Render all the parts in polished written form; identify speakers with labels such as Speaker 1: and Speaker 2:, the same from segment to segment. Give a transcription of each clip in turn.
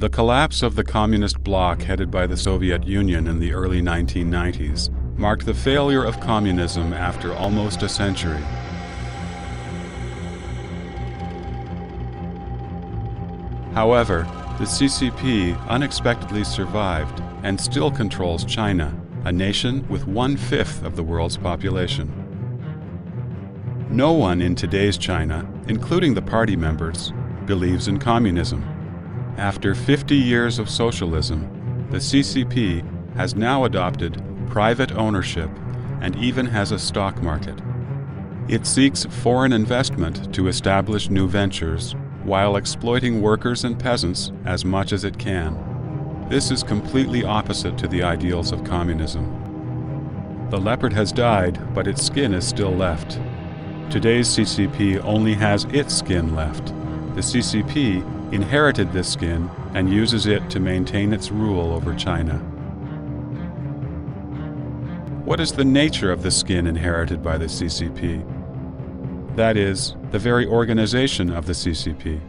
Speaker 1: The collapse of the communist bloc headed by the Soviet Union in the early 1990s marked the failure of communism after almost a century. However, the CCP unexpectedly survived and still controls China, a nation with 1/5 of the world's population. No one in today's China, including the party members, believes in communism. After 50 years of socialism, the CCP has now adopted private ownership and even has a stock market. It seeks foreign investment to establish new ventures while exploiting workers and peasants as much as it can. This is completely opposite to the ideals of communism. The leopard has died, but its skin is still left. Today's CCP only has its skin left. The CCP inherited this skin and uses it to maintain its rule over China. What is the nature of the skin inherited by the CCP? That is, the very organization of the CCP.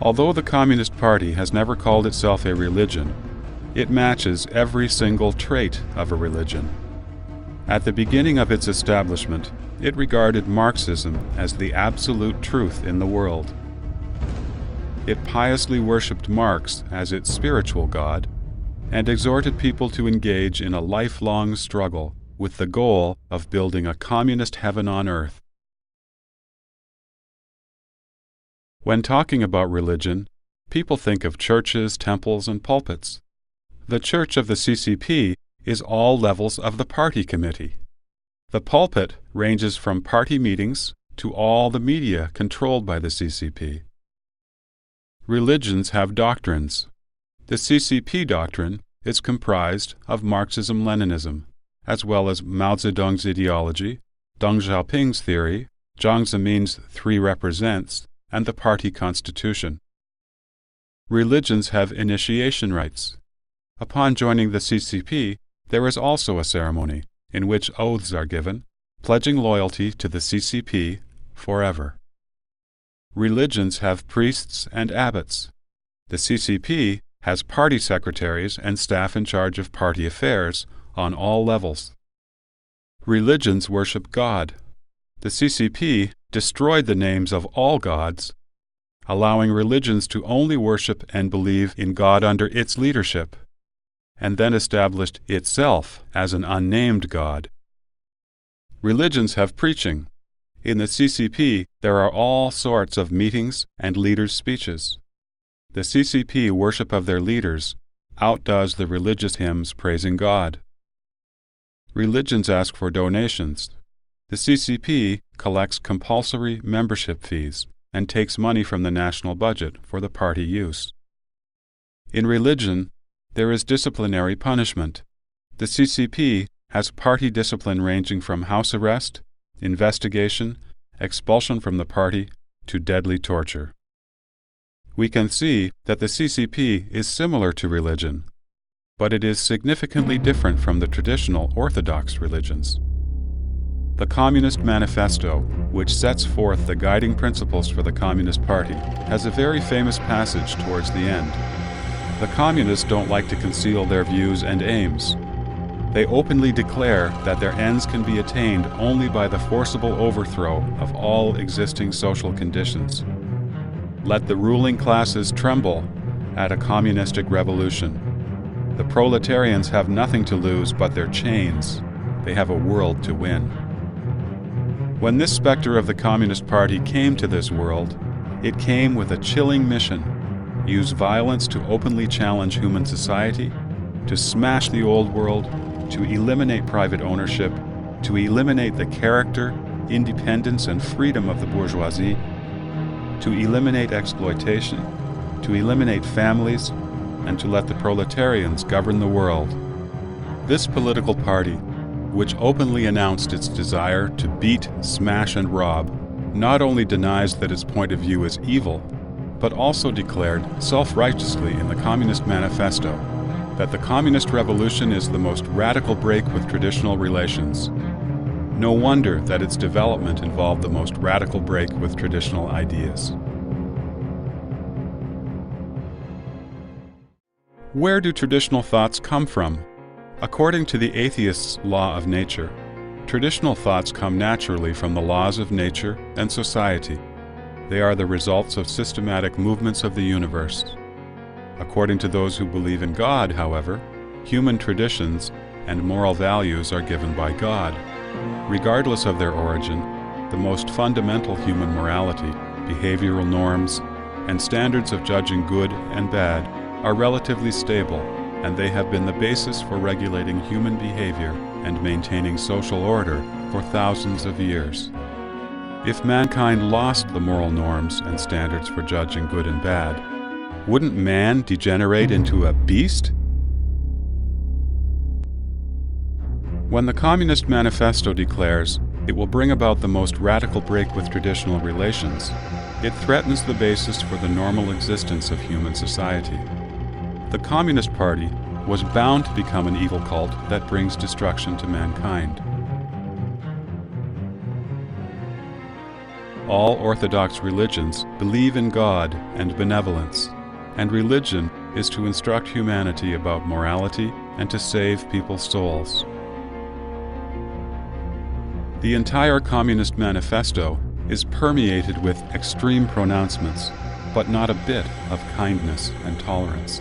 Speaker 1: Although the Communist Party has never called itself a religion, it matches every single trait of a religion. At the beginning of its establishment, it regarded Marxism as the absolute truth in the world. It piously worshipped Marx as its spiritual god and exhorted people to engage in a lifelong struggle with the goal of building a communist heaven on earth. When talking about religion, people think of churches, temples, and pulpits. The church of the CCP is all levels of the party committee. The pulpit ranges from party meetings to all the media controlled by the CCP. Religions have doctrines. The CCP doctrine is comprised of Marxism-Leninism, as well as Mao Zedong's ideology, Deng Xiaoping's theory, Jiang Zemin's three represents, and the party constitution. Religions have initiation rites. Upon joining the CCP, there is also a ceremony in which oaths are given, pledging loyalty to the CCP forever. Religions have priests and abbots. The CCP has party secretaries and staff in charge of party affairs on all levels. Religions worship God. The CCP destroyed the names of all gods, allowing religions to only worship and believe in God under its leadership, and then established itself as an unnamed God. Religions have preaching. In the CCP, there are all sorts of meetings and leaders' speeches. The CCP worship of their leaders outdoes the religious hymns praising God. Religions ask for donations. The CCP collects compulsory membership fees and takes money from the national budget for the party use. In religion, there is disciplinary punishment. The CCP has party discipline ranging from house arrest, investigation, expulsion from the party, to deadly torture. We can see that the CCP is similar to religion, but it is significantly different from the traditional orthodox religions. The Communist Manifesto, which sets forth the guiding principles for the Communist Party, has a very famous passage towards the end. The Communists don't like to conceal their views and aims. They openly declare that their ends can be attained only by the forcible overthrow of all existing social conditions. Let the ruling classes tremble at a communistic revolution. The proletarians have nothing to lose but their chains. They have a world to win. When this specter of the Communist Party came to this world, it came with a chilling mission: use violence to openly challenge human society, to smash the old world, to eliminate private ownership, to eliminate the character, independence, and freedom of the bourgeoisie, to eliminate exploitation, to eliminate families, and to let the proletarians govern the world. This political party, which openly announced its desire to beat, smash, and rob, not only denies that its point of view is evil, but also declared self-righteously in the Communist Manifesto that the communist revolution is the most radical break with traditional relations. No wonder that its development involved the most radical break with traditional ideas. Where do traditional thoughts come from? According to the atheist's law of nature, traditional thoughts come naturally from the laws of nature and society. They are the results of systematic movements of the universe. According to those who believe in God, however, human traditions and moral values are given by God. Regardless of their origin, the most fundamental human morality, behavioral norms, and standards of judging good and bad are relatively stable, and they have been the basis for regulating human behavior and maintaining social order for thousands of years. If mankind lost the moral norms and standards for judging good and bad, wouldn't man degenerate into a beast? When the Communist Manifesto declares it will bring about the most radical break with traditional relations, it threatens the basis for the normal existence of human society. The Communist Party was bound to become an evil cult that brings destruction to mankind. All orthodox religions believe in God and benevolence, and religion is to instruct humanity about morality and to save people's souls. The entire Communist Manifesto is permeated with extreme pronouncements, but not a bit of kindness and tolerance.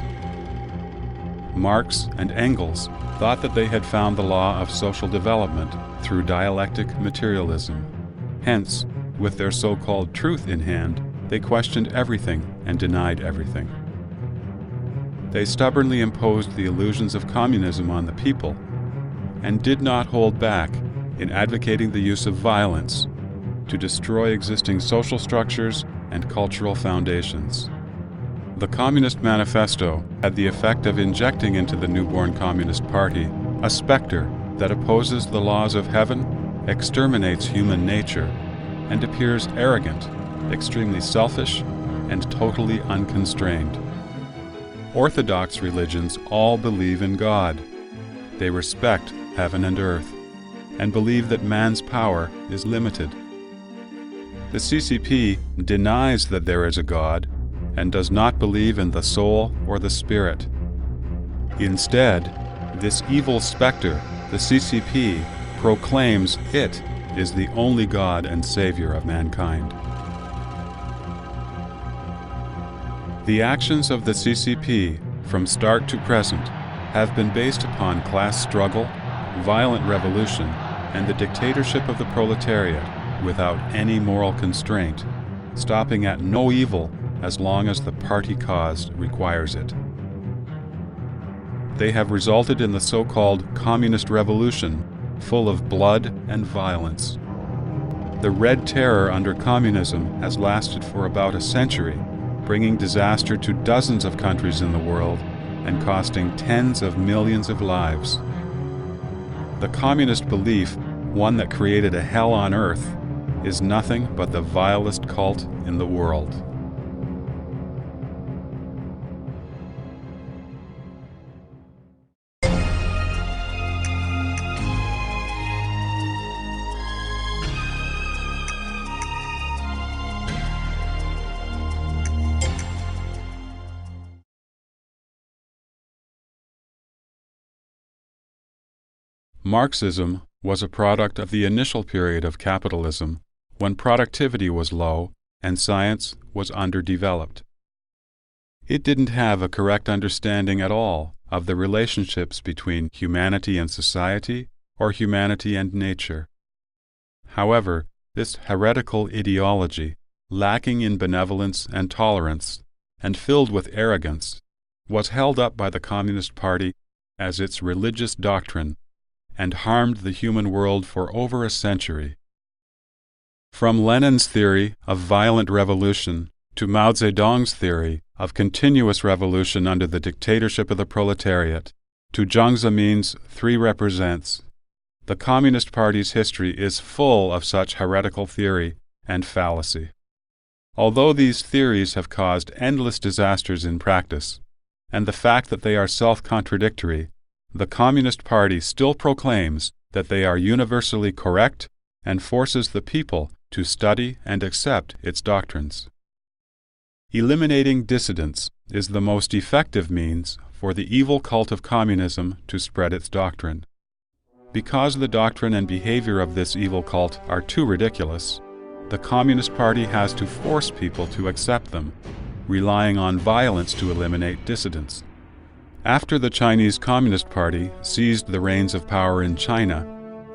Speaker 1: Marx and Engels thought that they had found the law of social development through dialectic materialism. Hence, with their so-called truth in hand, they questioned everything and denied everything. They stubbornly imposed the illusions of communism on the people and did not hold back in advocating the use of violence to destroy existing social structures and cultural foundations. The Communist Manifesto had the effect of injecting into the newborn Communist Party a specter that opposes the laws of heaven, exterminates human nature, and appears arrogant, extremely selfish, and totally unconstrained. Orthodox religions all believe in God. They respect heaven and earth, and believe that man's power is limited. The CCP denies that there is a God and does not believe in the soul or the spirit. Instead, this evil specter, the CCP, proclaims it is the only God and Savior of mankind. The actions of the CCP, from start to present, have been based upon class struggle, violent revolution, and the dictatorship of the proletariat without any moral constraint, stopping at no evil as long as the party cause requires it. They have resulted in the so-called communist revolution, full of blood and violence. The Red Terror under communism has lasted for about a century, bringing disaster to dozens of countries in the world and costing tens of millions of lives. The communist belief, one that created a hell on earth, is nothing but the vilest cult in the world. Marxism was a product of the initial period of capitalism, when productivity was low and science was underdeveloped. It didn't have a correct understanding at all of the relationships between humanity and society or humanity and nature. However, this heretical ideology, lacking in benevolence and tolerance, and filled with arrogance, was held up by the Communist Party as its religious doctrine and harmed the human world for over a century. From Lenin's theory of violent revolution to Mao Zedong's theory of continuous revolution under the dictatorship of the proletariat, to Jiang Zemin's three represents, the Communist Party's history is full of such heretical theory and fallacy. Although these theories have caused endless disasters in practice, and the fact that they are self-contradictory, the Communist Party still proclaims that they are universally correct and forces the people to study and accept its doctrines. Eliminating dissidents is the most effective means for the evil cult of communism to spread its doctrine. Because the doctrine and behavior of this evil cult are too ridiculous, the Communist Party has to force people to accept them, relying on violence to eliminate dissidents. After the Chinese Communist Party seized the reins of power in China,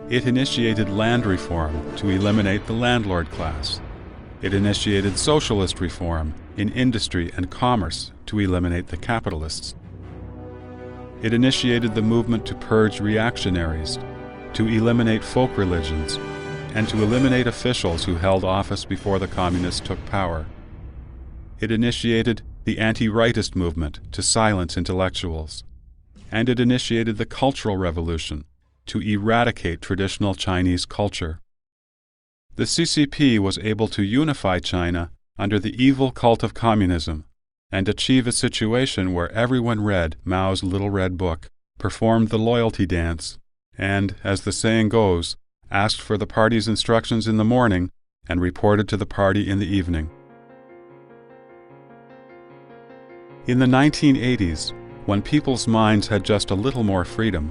Speaker 1: it initiated land reform to eliminate the landlord class. It initiated socialist reform in industry and commerce to eliminate the capitalists. It initiated the movement to purge reactionaries, to eliminate folk religions, and to eliminate officials who held office before the communists took power. It initiated the anti-rightist movement to silence intellectuals, and it initiated the Cultural Revolution to eradicate traditional Chinese culture. The CCP was able to unify China under the evil cult of communism and achieve a situation where everyone read Mao's Little Red Book, performed the loyalty dance, and, as the saying goes, asked for the party's instructions in the morning and reported to the party in the evening. In the 1980s, when people's minds had just a little more freedom,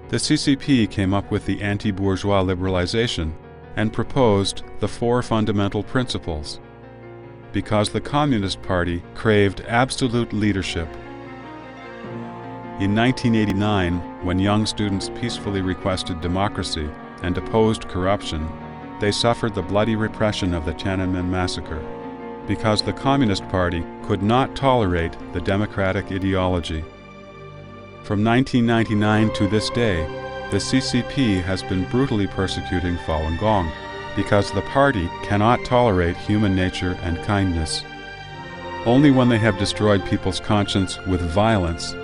Speaker 1: the CCP came up with the anti-bourgeois liberalization and proposed the 4 fundamental principles. Because the Communist Party craved absolute leadership. In 1989, when young students peacefully requested democracy and opposed corruption, they suffered the bloody repression of the Tiananmen massacre, because the Communist Party could not tolerate the democratic ideology. From 1999 to this day, the CCP has been brutally persecuting Falun Gong, because the party cannot tolerate human nature and kindness. Only when they have destroyed people's conscience with violence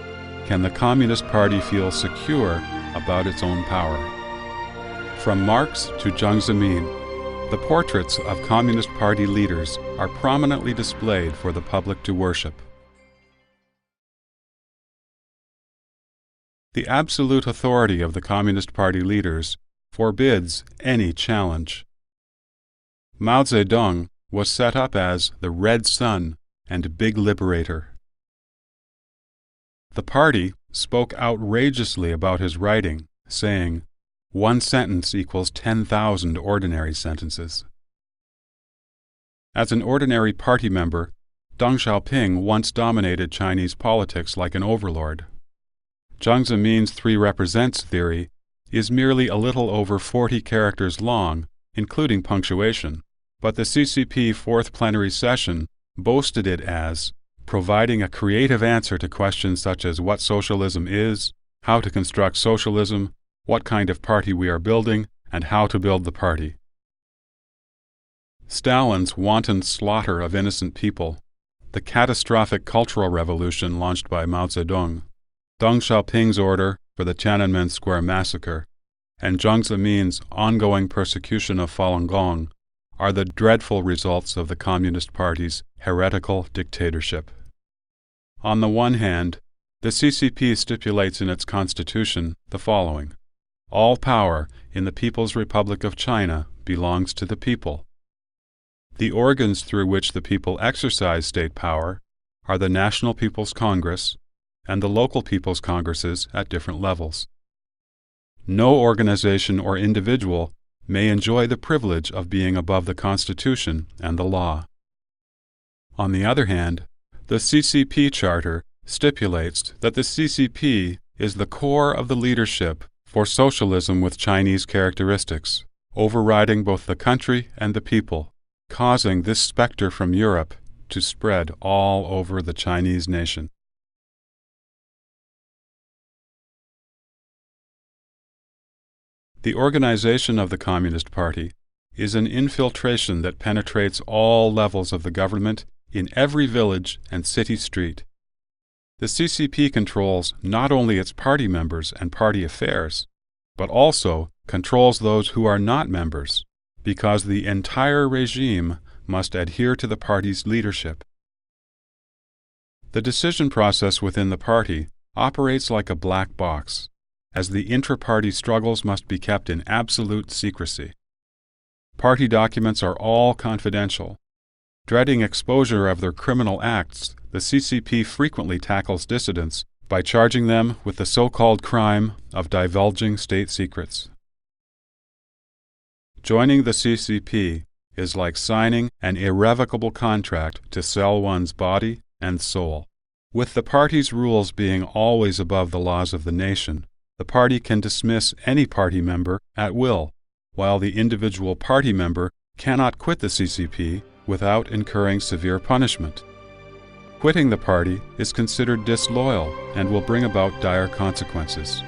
Speaker 1: can the Communist Party feel secure about its own power. From Marx to Jiang Zemin, the portraits of Communist Party leaders are prominently displayed for the public to worship. The absolute authority of the Communist Party leaders forbids any challenge. Mao Zedong was set up as the Red Sun and Big Liberator. The party spoke outrageously about his writing, saying, "One sentence equals 10,000 ordinary sentences." As an ordinary party member, Deng Xiaoping once dominated Chinese politics like an overlord. Jiang Zemin's 3 represents theory is merely a little over 40 characters long, including punctuation, but the CCP 4th plenary session boasted it as providing a creative answer to questions such as what socialism is, how to construct socialism, what kind of party we are building, and how to build the party. Stalin's wanton slaughter of innocent people, the catastrophic cultural revolution launched by Mao Zedong, Deng Xiaoping's order for the Tiananmen Square massacre, and Jiang Zemin's ongoing persecution of Falun Gong are the dreadful results of the Communist Party's heretical dictatorship. On the one hand, the CCP stipulates in its constitution the following: all power in the People's Republic of China belongs to the people. The organs through which the people exercise state power are the National People's Congress and the local people's congresses at different levels. No organization or individual may enjoy the privilege of being above the Constitution and the law. On the other hand, the CCP Charter stipulates that the CCP is the core of the leadership for socialism with Chinese characteristics, overriding both the country and the people, causing this specter from Europe to spread all over the Chinese nation. The organization of the Communist Party is an infiltration that penetrates all levels of the government in every village and city street. The CCP controls not only its party members and party affairs, but also controls those who are not members, because the entire regime must adhere to the party's leadership. The decision process within the party operates like a black box, as the intra-party struggles must be kept in absolute secrecy. Party documents are all confidential. Dreading exposure of their criminal acts, the CCP frequently tackles dissidents by charging them with the so-called crime of divulging state secrets. Joining the CCP is like signing an irrevocable contract to sell one's body and soul. With the party's rules being always above the laws of the nation, the party can dismiss any party member at will, while the individual party member cannot quit the CCP without incurring severe punishment. Quitting the party is considered disloyal and will bring about dire consequences.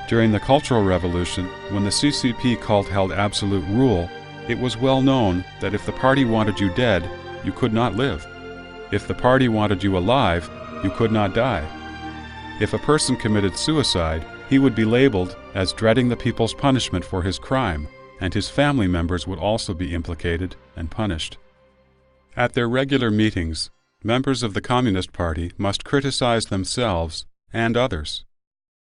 Speaker 1: During the Cultural Revolution, when the CCP cult held absolute rule, it was well known that if the party wanted you dead, you could not live. If the party wanted you alive, you could not die. If a person committed suicide, he would be labeled as dreading the people's punishment for his crime, and his family members would also be implicated and punished. At their regular meetings, members of the Communist Party must criticize themselves and others.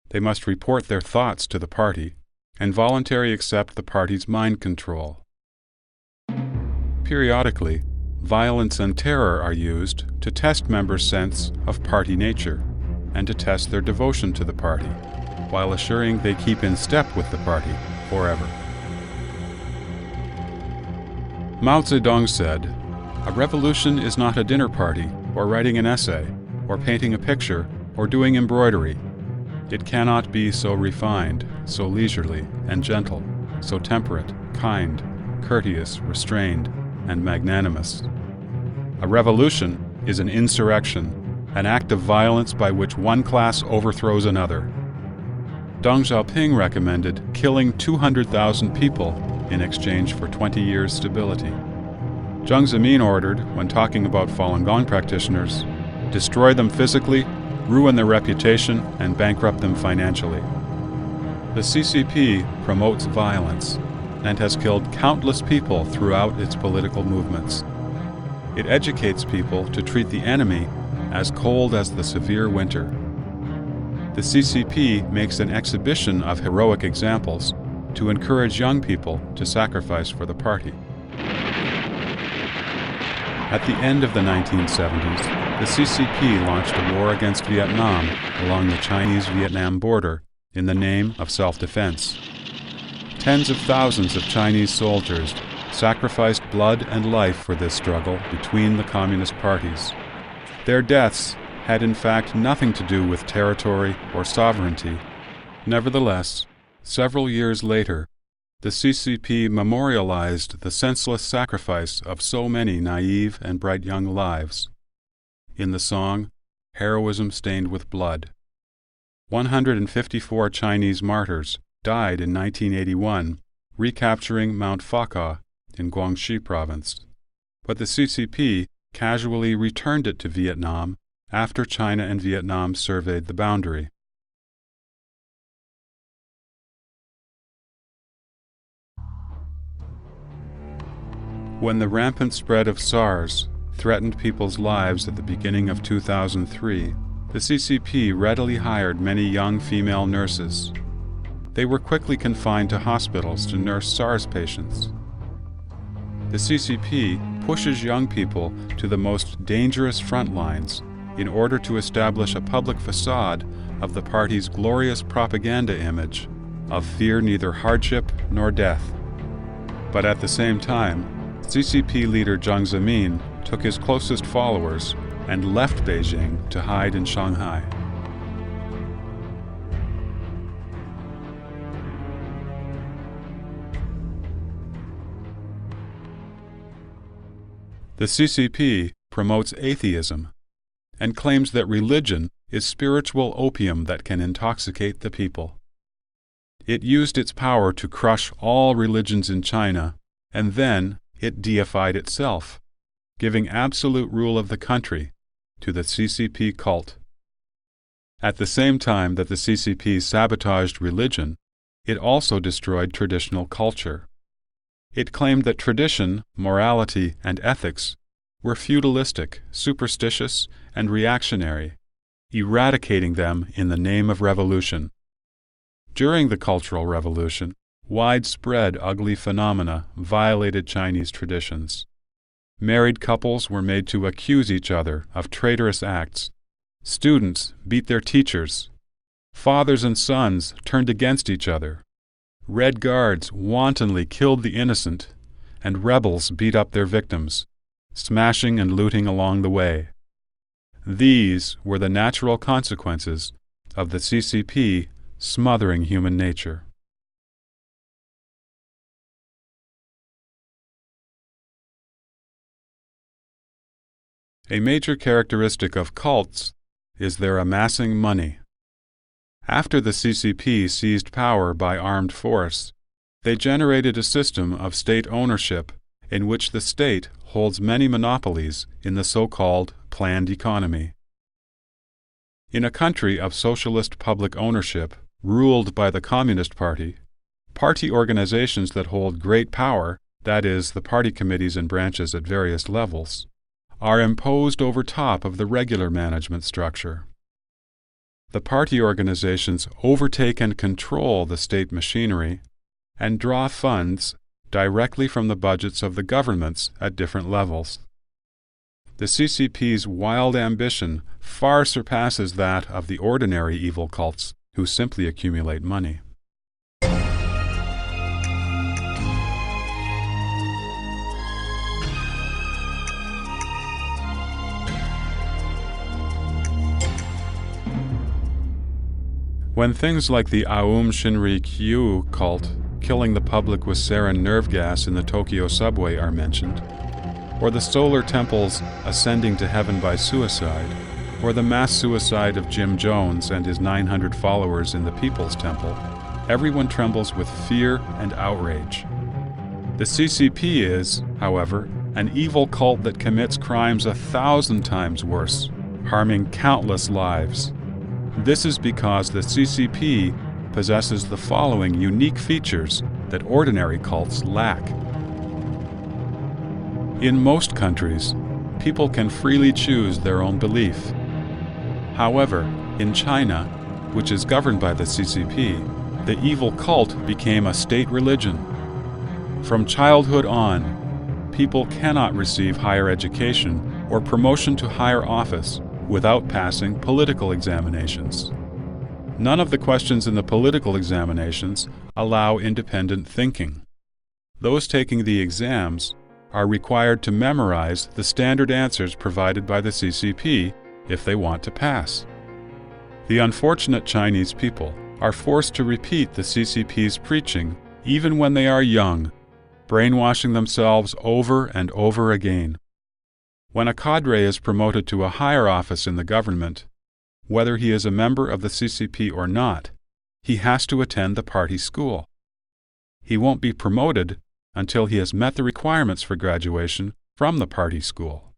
Speaker 1: They must report their thoughts to the party and voluntarily accept the party's mind control. Periodically, violence and terror are used to test members' sense of party nature and to test their devotion to the party, while assuring they keep in step with the party forever. Mao Zedong said, "A revolution is not a dinner party, or writing an essay, or painting a picture, or doing embroidery. It cannot be so refined, so leisurely and gentle, so temperate, kind, courteous, restrained, and magnanimous. A revolution is an insurrection, an act of violence by which one class overthrows another." Deng Xiaoping recommended killing 200,000 people in exchange for 20 years' stability. Jiang Zemin ordered, when talking about Falun Gong practitioners, destroy them physically, ruin their reputation, and bankrupt them financially. The CCP promotes violence and has killed countless people throughout its political movements. It educates people to treat the enemy as cold as the severe winter. The CCP makes an exhibition of heroic examples to encourage young people to sacrifice for the party. At the end of the 1970s, the CCP launched a war against Vietnam along the Chinese-Vietnam border in the name of self-defense. Tens of thousands of Chinese soldiers sacrificed blood and life for this struggle between the communist parties. Their deaths had in fact nothing to do with territory or sovereignty. Nevertheless, several years later, the CCP memorialized the senseless sacrifice of so many naive and bright young lives in the song, "Heroism Stained with Blood." 154 Chinese martyrs died in 1981, recapturing Mount Pha in Guangxi province. But the CCP casually returned it to Vietnam after China and Vietnam surveyed the boundary. When the rampant spread of SARS threatened people's lives at the beginning of 2003, the CCP readily hired many young female nurses. They were quickly confined to hospitals to nurse SARS patients. The CCP pushes young people to the most dangerous front lines in order to establish a public facade of the party's glorious propaganda image of fear neither hardship nor death. But at the same time, CCP leader Jiang Zemin took his closest followers and left Beijing to hide in Shanghai. The CCP promotes atheism and claims that religion is spiritual opium that can intoxicate the people. It used its power to crush all religions in China, and then it deified itself, giving absolute rule of the country to the CCP cult. At the same time that the CCP sabotaged religion, it also destroyed traditional culture. It claimed that tradition, morality, and ethics were feudalistic, superstitious, and reactionary, eradicating them in the name of revolution. During the Cultural Revolution, widespread ugly phenomena violated Chinese traditions. Married couples were made to accuse each other of traitorous acts. Students beat their teachers. Fathers and sons turned against each other. Red Guards wantonly killed the innocent, and rebels beat up their victims, smashing and looting along the way. These were the natural consequences of the CCP smothering human nature. A major characteristic of cults is their amassing money. After the CCP seized power by armed force, they generated a system of state ownership in which the state holds many monopolies in the so-called planned economy. In a country of socialist public ownership ruled by the Communist Party, party organizations that hold great power, that is, the party committees and branches at various levels, are imposed over top of the regular management structure. The party organizations overtake and control the state machinery and draw funds directly from the budgets of the governments at different levels. The CCP's wild ambition far surpasses that of the ordinary evil cults who simply accumulate money. When things like the Aum Shinrikyo cult killing the public with sarin nerve gas in the Tokyo subway are mentioned, or the solar temples ascending to heaven by suicide, or the mass suicide of Jim Jones and his 900 followers in the People's Temple, everyone trembles with fear and outrage. The CCP is, however, an evil cult that commits crimes 1,000 times worse, harming countless lives. This is because the CCP possesses the following unique features that ordinary cults lack. In most countries, people can freely choose their own belief. However, in China, which is governed by the CCP, the evil cult became a state religion. From childhood on, people cannot receive higher education or promotion to higher office without passing political examinations. None of the questions in the political examinations allow independent thinking. Those taking the exams are required to memorize the standard answers provided by the CCP if they want to pass. The unfortunate Chinese people are forced to repeat the CCP's preaching even when they are young, brainwashing themselves over and over again. When a cadre is promoted to a higher office in the government, whether he is a member of the CCP or not, he has to attend the party school. He won't be promoted until he has met the requirements for graduation from the party school.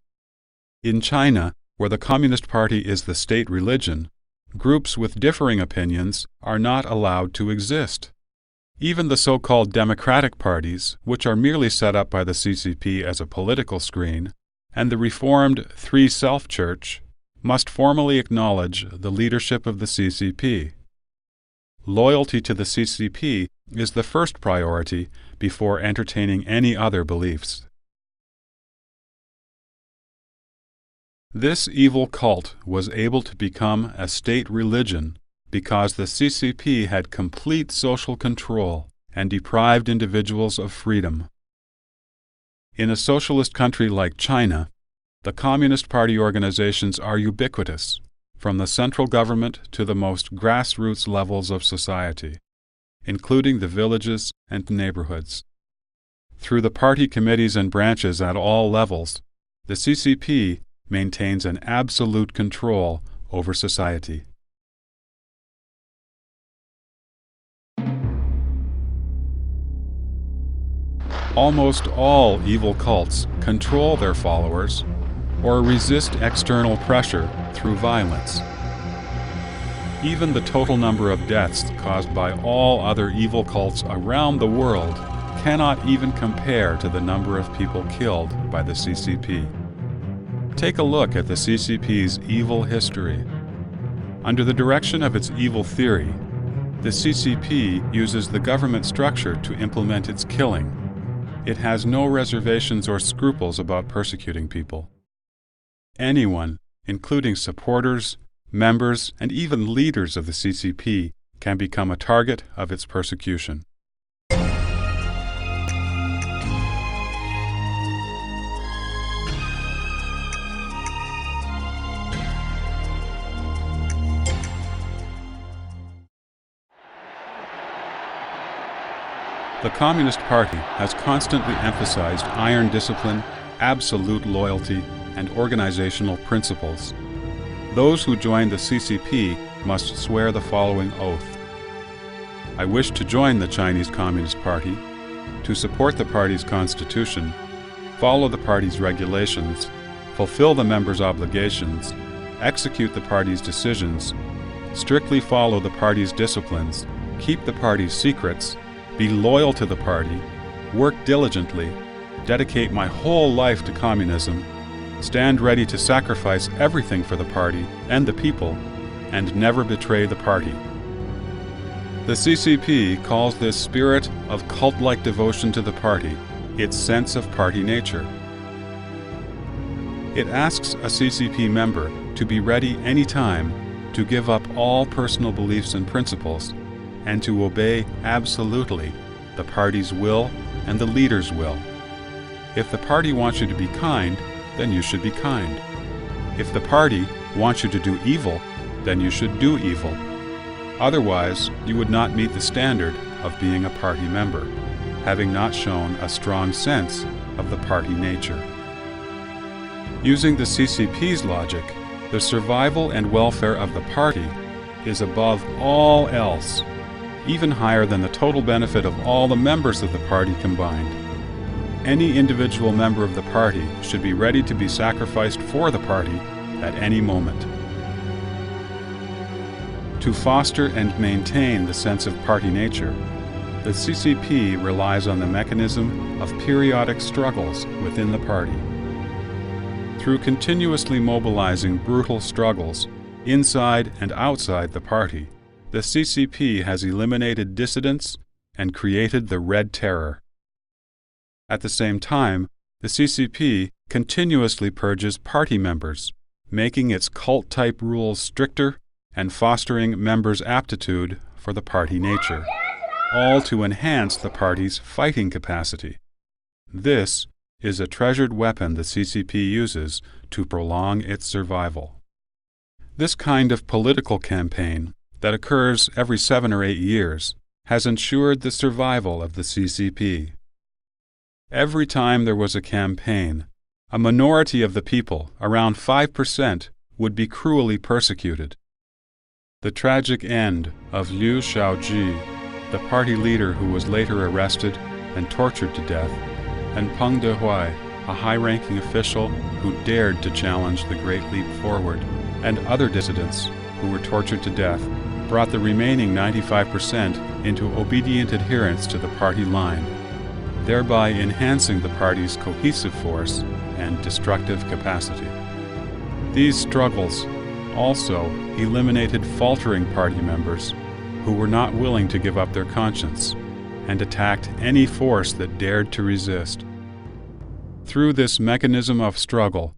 Speaker 1: In China, where the Communist Party is the state religion, groups with differing opinions are not allowed to exist. Even the so-called democratic parties, which are merely set up by the CCP as a political screen, and the reformed Three Self Church must formally acknowledge the leadership of the CCP. Loyalty to the CCP is the first priority before entertaining any other beliefs. This evil cult was able to become a state religion because the CCP had complete social control and deprived individuals of freedom. In a socialist country like China, the Communist Party organizations are ubiquitous, from the central government to the most grassroots levels of society, including the villages and neighborhoods. Through the party committees and branches at all levels, the CCP maintains an absolute control over society. Almost all evil cults control their followers or resist external pressure through violence. Even the total number of deaths caused by all other evil cults around the world cannot even compare to the number of people killed by the CCP. Take a look at the CCP's evil history. Under the direction of its evil theory, the CCP uses the government structure to implement its killing. It has no reservations or scruples about persecuting people. Anyone, including supporters, members, and even leaders of the CCP, can become a target of its persecution. The Communist Party has constantly emphasized iron discipline, absolute loyalty, and organizational principles. Those who join the CCP must swear the following oath. I wish to join the Chinese Communist Party, to support the party's constitution, follow the party's regulations, fulfill the members' obligations, execute the party's decisions, strictly follow the party's disciplines, keep the party's secrets, be loyal to the party, work diligently, dedicate my whole life to communism, stand ready to sacrifice everything for the party and the people, and never betray the party. The CCP calls this spirit of cult-like devotion to the party its sense of party nature. It asks a CCP member to be ready any time to give up all personal beliefs and principles and to obey absolutely the party's will and the leader's will. If the party wants you to be kind, then you should be kind. If the party wants you to do evil, then you should do evil. Otherwise, you would not meet the standard of being a party member, having not shown a strong sense of the party nature. Using the CCP's logic, the survival and welfare of the party is above all else, even higher than the total benefit of all the members of the party combined. Any individual member of the party should be ready to be sacrificed for the party at any moment. To foster and maintain the sense of party nature, the CCP relies on the mechanism of periodic struggles within the party. Through continuously mobilizing brutal struggles inside and outside the party, the CCP has eliminated dissidents and created the Red Terror. At the same time, the CCP continuously purges party members, making its cult-type rules stricter and fostering members' aptitude for the party nature, all to enhance the party's fighting capacity. This is a treasured weapon the CCP uses to prolong its survival. This kind of political campaign that occurs every 7 or 8 years has ensured the survival of the CCP. Every time there was a campaign, a minority of the people, around 5%, would be cruelly persecuted. The tragic end of Liu Shaoji, the party leader who was later arrested and tortured to death, and Peng Dehuai, a high-ranking official who dared to challenge the Great Leap Forward, and other dissidents who were tortured to death, brought the remaining 95% into obedient adherence to the party line, thereby enhancing the party's cohesive force and destructive capacity. These struggles also eliminated faltering party members who were not willing to give up their conscience and attacked any force that dared to resist. Through this mechanism of struggle,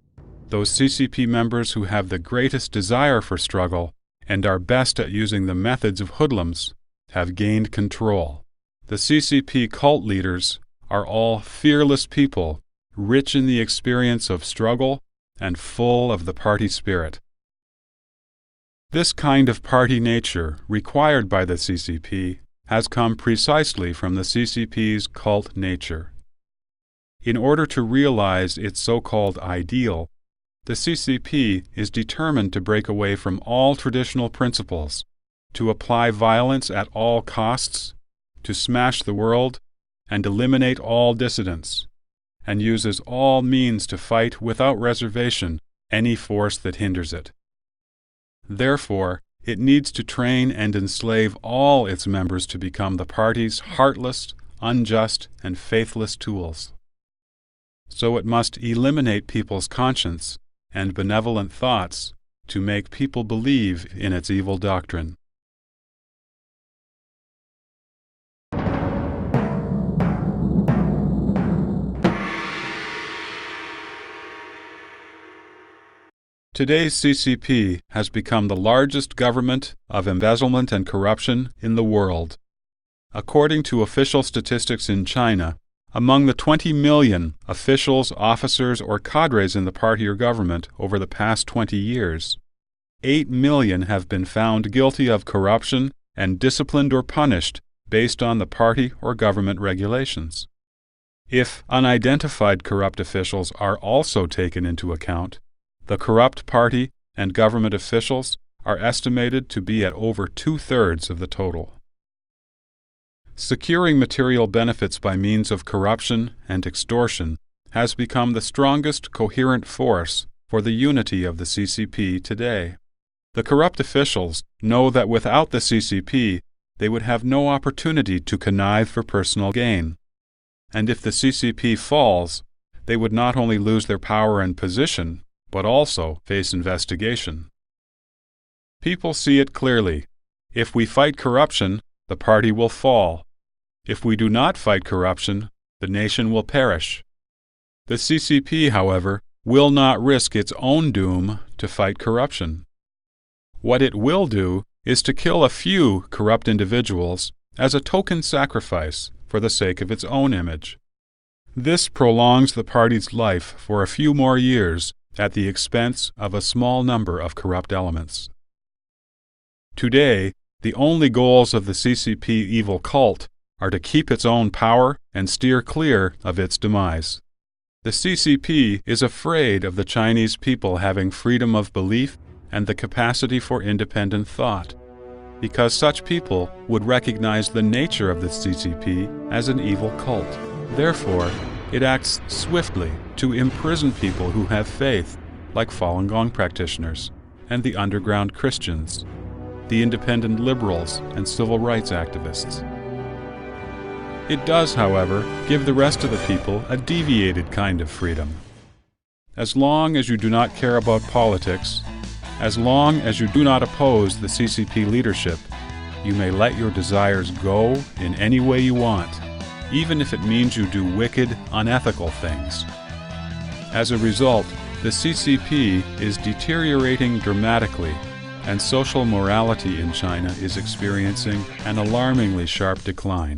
Speaker 1: those CCP members who have the greatest desire for struggle and are best at using the methods of hoodlums have gained control. The CCP cult leaders are all fearless people, rich in the experience of struggle and full of the party spirit. This kind of party nature required by the CCP has come precisely from the CCP's cult nature. In order to realize its so-called ideal, the CCP is determined to break away from all traditional principles, to apply violence at all costs, to smash the world, and eliminate all dissidents, and uses all means to fight without reservation any force that hinders it. Therefore, it needs to train and enslave all its members to become the party's heartless, unjust, and faithless tools. So it must eliminate people's conscience and benevolent thoughts to make people believe in its evil doctrine. Today's CCP has become the largest government of embezzlement and corruption in the world. According to official statistics in China, among the 20 million officials, officers, or cadres in the party or government over the past 20 years, 8 million have been found guilty of corruption and disciplined or punished based on the party or government regulations. If unidentified corrupt officials are also taken into account, the corrupt party and government officials are estimated to be at over 2/3 of the total. Securing material benefits by means of corruption and extortion has become the strongest coherent force for the unity of the CCP today. The corrupt officials know that without the CCP, they would have no opportunity to connive for personal gain. And if the CCP falls, they would not only lose their power and position, but also face investigation. People see it clearly. If we fight corruption, the party will fall. If we do not fight corruption, the nation will perish. The CCP, however, will not risk its own doom to fight corruption. What it will do is to kill a few corrupt individuals as a token sacrifice for the sake of its own image. This prolongs the party's life for a few more years at the expense of a small number of corrupt elements. Today, the only goals of the CCP evil cult are to keep its own power and steer clear of its demise. The CCP is afraid of the Chinese people having freedom of belief and the capacity for independent thought, because such people would recognize the nature of the CCP as an evil cult. Therefore, it acts swiftly to imprison people who have faith, like Falun Gong practitioners and the underground Christians, the independent liberals and civil rights activists. It does, however, give the rest of the people a deviated kind of freedom. As long as you do not care about politics, as long as you do not oppose the CCP leadership, you may let your desires go in any way you want, even if it means you do wicked, unethical things. As a result, the CCP is deteriorating dramatically, and social morality in China is experiencing an alarmingly sharp decline.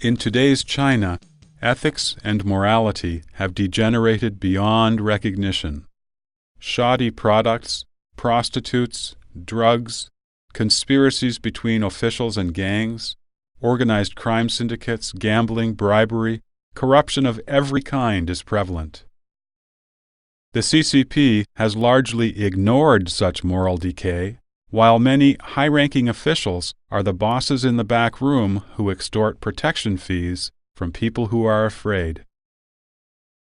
Speaker 1: In today's China, ethics and morality have degenerated beyond recognition. Shoddy products, prostitutes, drugs, conspiracies between officials and gangs, organized crime syndicates, gambling, bribery, corruption of every kind is prevalent. The CCP has largely ignored such moral decay, while many high-ranking officials are the bosses in the back room who extort protection fees from people who are afraid.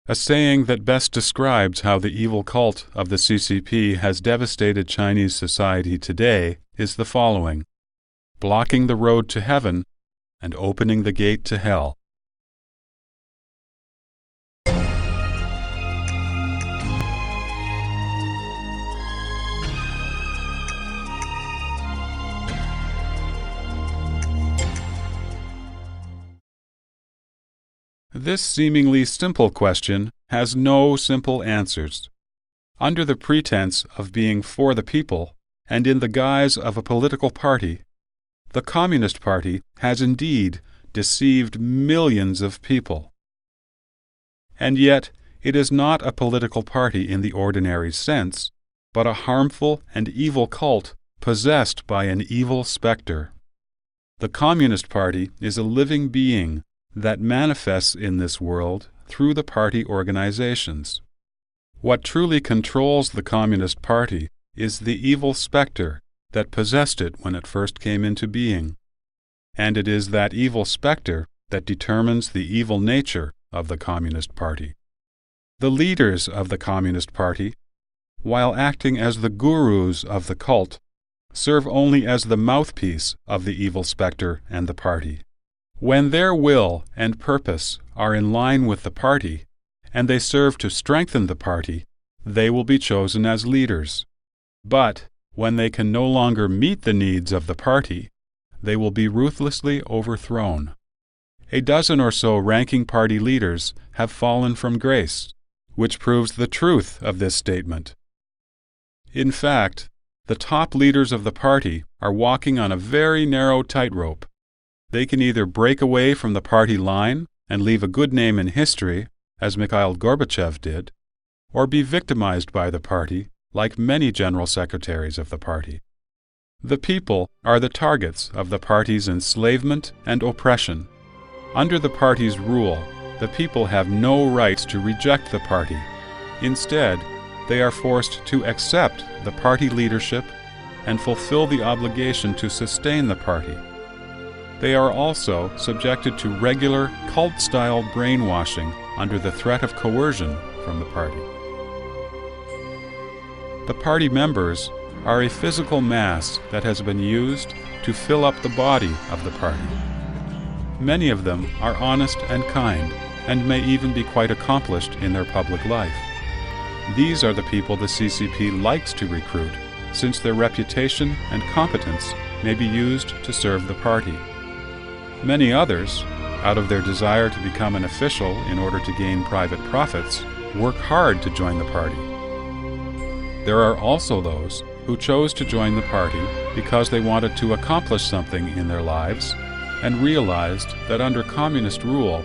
Speaker 1: A saying that best describes how the evil cult of the CCP has devastated Chinese society today is the following: blocking the road to heaven and opening the gate to hell. This seemingly simple question has no simple answers. Under the pretense of being for the people, and in the guise of a political party, the Communist Party has indeed deceived millions of people. And yet, it is not a political party in the ordinary sense, but a harmful and evil cult possessed by an evil specter. The Communist Party is a living being that manifests in this world through the party organizations. What truly controls the Communist Party is the evil specter that possessed it when it first came into being, and it is that evil specter that determines the evil nature of the Communist Party. The leaders of the Communist Party, while acting as the gurus of the cult, serve only as the mouthpiece of the evil specter and the party. When their will and purpose are in line with the party, and they serve to strengthen the party, they will be chosen as leaders. But when they can no longer meet the needs of the party, they will be ruthlessly overthrown. A dozen or so ranking party leaders have fallen from grace, which proves the truth of this statement. In fact, the top leaders of the party are walking on a very narrow tightrope. They can either break away from the party line and leave a good name in history, as Mikhail Gorbachev did, or be victimized by the party, like many general secretaries of the party. The people are the targets of the party's enslavement and oppression. Under the party's rule, the people have no rights to reject the party. Instead, they are forced to accept the party leadership and fulfill the obligation to sustain the party. They are also subjected to regular cult-style brainwashing under the threat of coercion from the party. The party members are a physical mass that has been used to fill up the body of the party. Many of them are honest and kind, and may even be quite accomplished in their public life. These are the people the CCP likes to recruit, since their reputation and competence may be used to serve the party. Many others, out of their desire to become an official in order to gain private profits, work hard to join the party. There are also those who chose to join the party because they wanted to accomplish something in their lives and realized that under communist rule,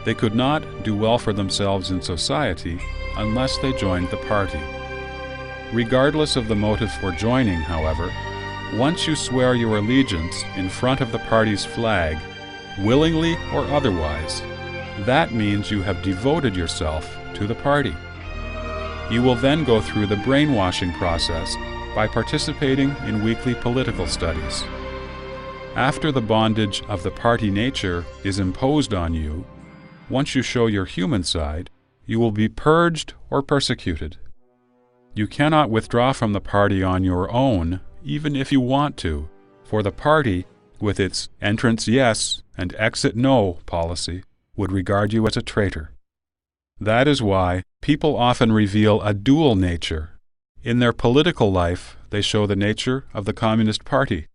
Speaker 1: they could not do well for themselves in society unless they joined the party. Regardless of the motive for joining, however, once you swear your allegiance in front of the party's flag, willingly or otherwise, that means you have devoted yourself to the party. You will then go through the brainwashing process by participating in weekly political studies. After the bondage of the party nature is imposed on you, once you show your human side, you will be purged or persecuted. You cannot withdraw from the party on your own, even if you want to, for the party, with its entrance yes and exit no policy, would regard you as a traitor. That is why people often reveal a dual nature. In their political life, they show the nature of the Communist Party,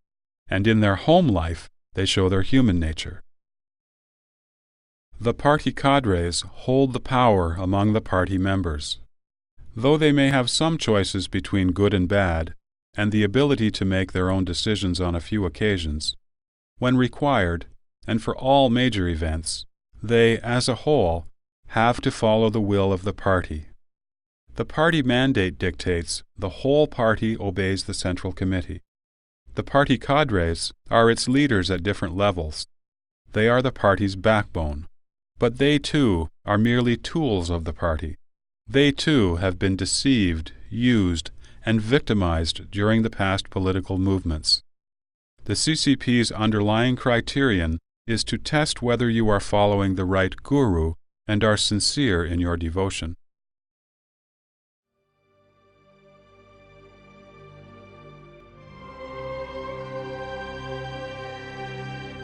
Speaker 1: and in their home life, they show their human nature. The party cadres hold the power among the party members. Though they may have some choices between good and bad, and the ability to make their own decisions on a few occasions, when required, and for all major events, they, as a whole, have to follow the will of the party. The party mandate dictates the whole party obeys the Central Committee. The party cadres are its leaders at different levels. They are the party's backbone. But they, too, are merely tools of the party. They, too, have been deceived, used, and victimized during the past political movements. The CCP's underlying criterion is to test whether you are following the right guru and are sincere in your devotion.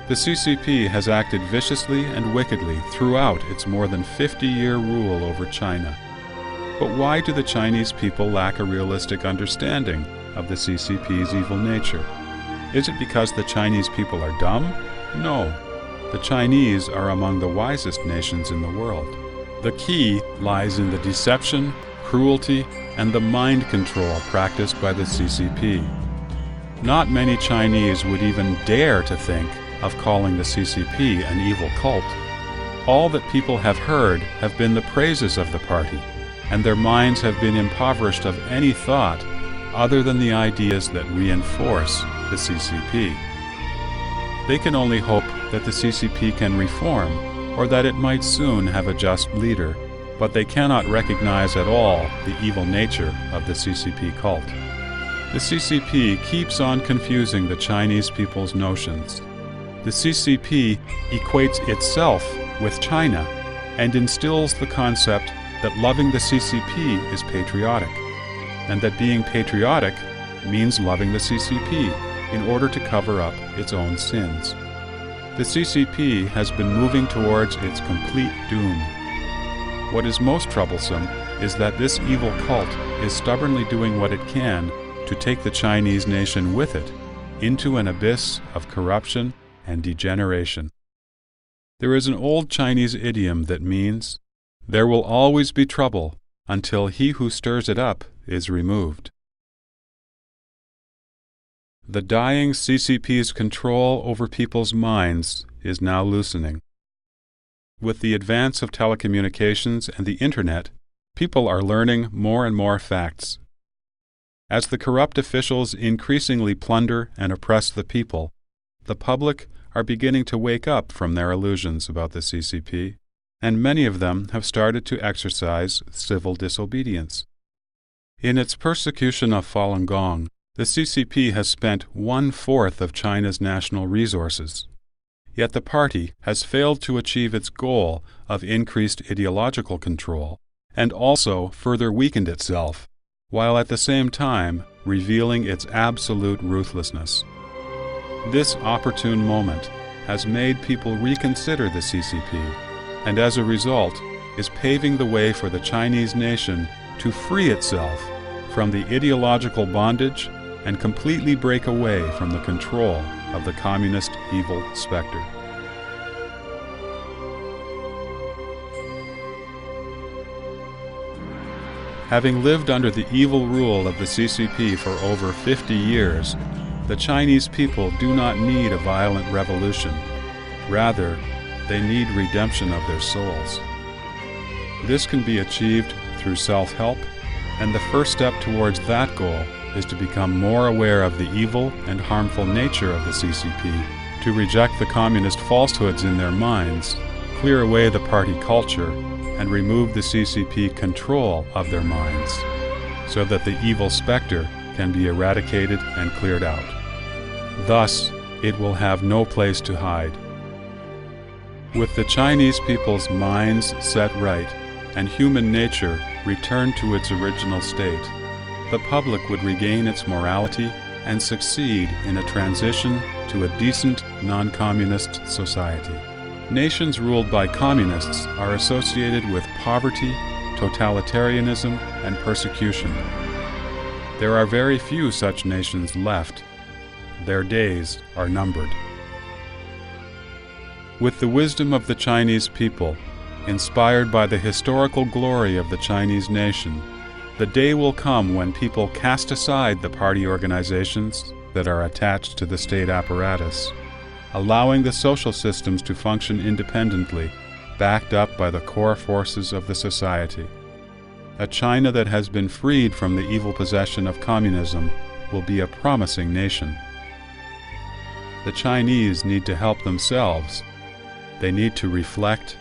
Speaker 1: The CCP has acted viciously and wickedly throughout its more than 50-year rule over China. But why do the Chinese people lack a realistic understanding of the CCP's evil nature? Is it because the Chinese people are dumb? No. The Chinese are among the wisest nations in the world. The key lies in the deception, cruelty, and the mind control practiced by the CCP. Not many Chinese would even dare to think of calling the CCP an evil cult. All that people have heard have been the praises of the party, and their minds have been impoverished of any thought other than the ideas that reinforce the CCP. They can only hope that the CCP can reform, or that it might soon have a just leader, but they cannot recognize at all the evil nature of the CCP cult. The CCP keeps on confusing the Chinese people's notions. The CCP equates itself with China and instills the concept that loving the CCP is patriotic, and that being patriotic means loving the CCP in order to cover up its own sins. The CCP has been moving towards its complete doom. What is most troublesome is that this evil cult is stubbornly doing what it can to take the Chinese nation with it into an abyss of corruption and degeneration. There is an old Chinese idiom that means, "There will always be trouble until he who stirs it up is removed." The dying CCP's control over people's minds is now loosening. With the advance of telecommunications and the Internet, people are learning more and more facts. As the corrupt officials increasingly plunder and oppress the people, the public are beginning to wake up from their illusions about the CCP, and many of them have started to exercise civil disobedience. In its persecution of Falun Gong, the CCP has spent 1/4 of China's national resources. Yet the party has failed to achieve its goal of increased ideological control, and also further weakened itself, while at the same time revealing its absolute ruthlessness. This opportune moment has made people reconsider the CCP, and as a result is paving the way for the Chinese nation to free itself from the ideological bondage and completely break away from the control of the communist evil specter. Having lived under the evil rule of the CCP for over 50 years, the Chinese people do not need a violent revolution. Rather, they need redemption of their souls. This can be achieved through self-help, and the first step towards that goal is to become more aware of the evil and harmful nature of the CCP, to reject the communist falsehoods in their minds, clear away the party culture, and remove the CCP control of their minds, so that the evil specter can be eradicated and cleared out. Thus, it will have no place to hide. With the Chinese people's minds set right and human nature returned to its original state, the public would regain its morality and succeed in a transition to a decent, non-communist society. Nations ruled by communists are associated with poverty, totalitarianism, and persecution. There are very few such nations left. Their days are numbered. With the wisdom of the Chinese people, inspired by the historical glory of the Chinese nation, the day will come when people cast aside the party organizations that are attached to the state apparatus, allowing the social systems to function independently, backed up by the core forces of the society. A China that has been freed from the evil possession of communism will be a promising nation. The Chinese need to help themselves. They need to reflect,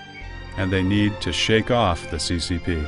Speaker 1: and they need to shake off the CCP.